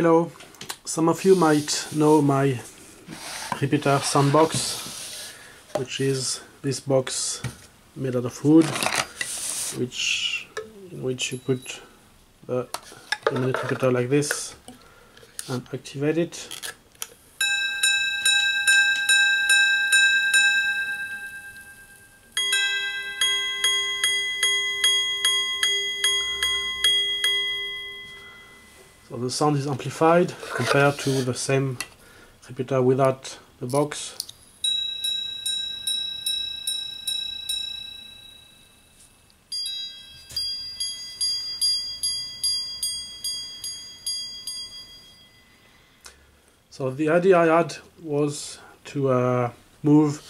Hello, some of you might know my repeater soundbox, which is this box made out of wood, in which you put the minute repeater like this and activate it. So the sound is amplified compared to the same repeater without the box. So the idea I had was to move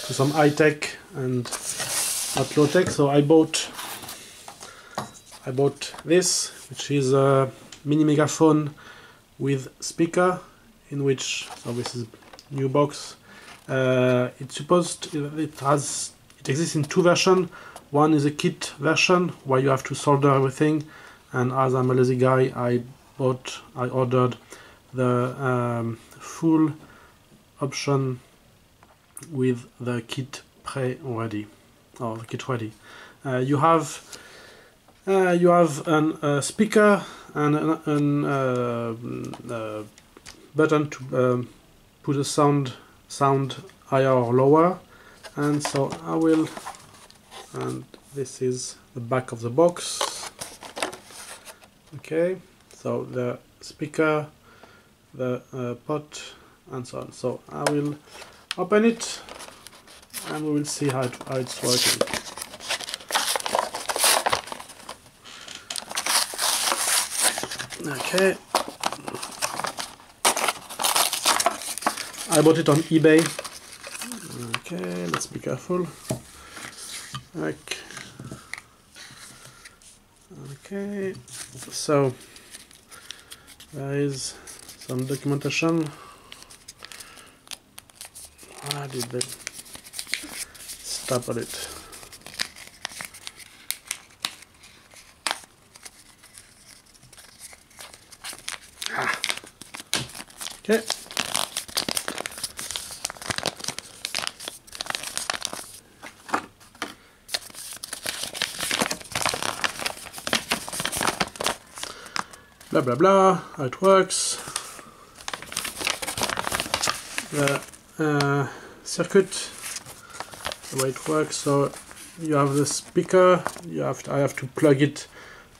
to some high-tech and not low-tech. So I bought this, which is a mini megaphone with speaker, in which, so this is a new box. It exists in two versions. One is a kit version where you have to solder everything, and as I'm a lazy guy, I ordered the full option with the kit ready. You have a speaker and a button to put a sound higher or lower, and so and this is the back of the box. Okay, so the speaker, the pot, and so on. So I will open it and we will see how it's working. Okay, I bought it on eBay. Okay, let's be careful. Okay, so there is some documentation. Why did they staple it? Okay. Blah blah blah, how it works. The circuit, the way it works. So you have the speaker. I have to plug it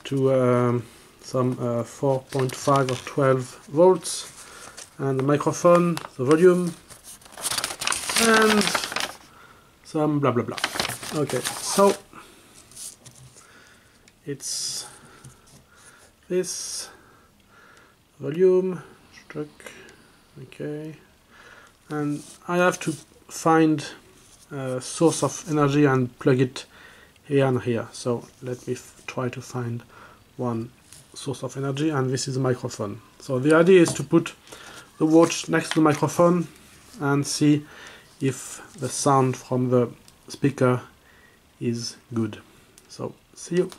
to some 4.5 or 12 volts, and the microphone, the volume, and some blah blah blah. Okay, so it's this volume struck. Okay, and I have to find a source of energy and plug it here and here. So let me try to find one source of energy, and this is the microphone. So the idea is to put the watch next to the microphone and see if the sound from the speaker is good. So see you.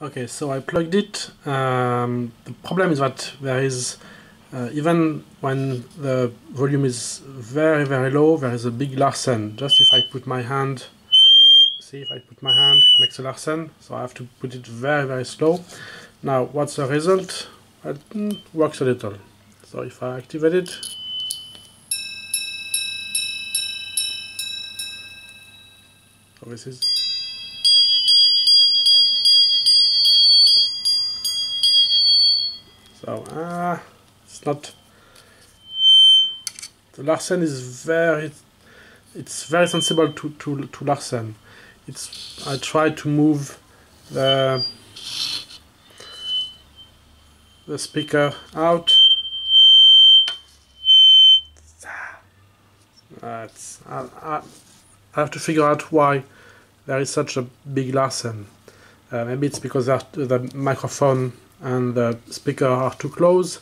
Okay, so I plugged it. The problem is that there is even when the volume is very very low, there is a big Larsen. Just if I put my hand, see, if I put my hand, it makes a Larsen. So I have to put it very very slow. Now what's the result? It works a little. So if I activate it, so this is, so it's not, the Larsen is it's very sensible to Larsen. I try to move the speaker out. I have to figure out why there is such a big Larsen. Maybe it's because the microphone and the speaker are too close.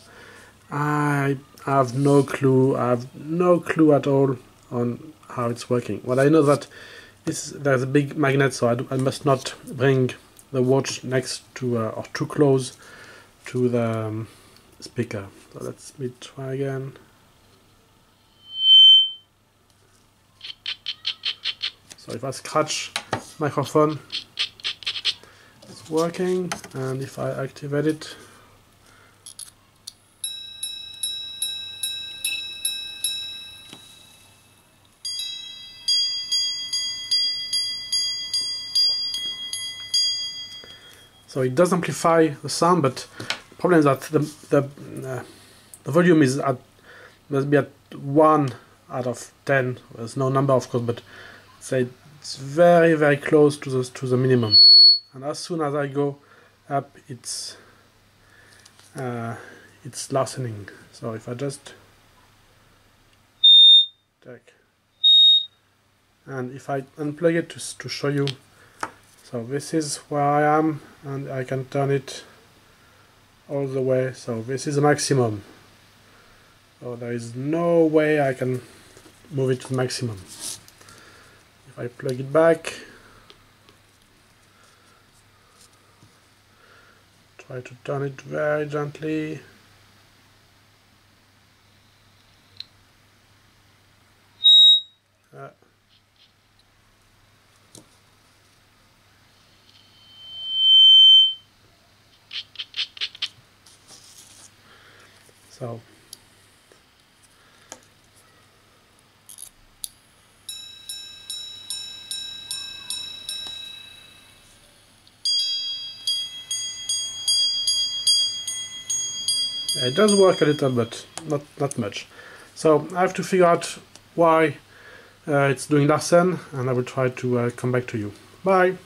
I have no clue. I have no clue at all on how it's working. Well, I know that there's a big magnet, so I must not bring the watch next to or too close to the speaker. So let me try again. So if I scratch microphone, it's working, and if I activate it, so it does amplify the sound, but the problem is that the volume is must be at 1 out of 10. There's no number, of course, but say it's very, very close to the minimum. And as soon as I go up, it's Larsening. So if I just check, and if I unplug it to show you, so this is where I am, and I can turn it all the way. So this is the maximum. So there is no way I can move it to the maximum. If I plug it back, try to turn it very gently. So it does work a little, but not much. So I have to figure out why it's doing Larsen, and I will try to come back to you. Bye!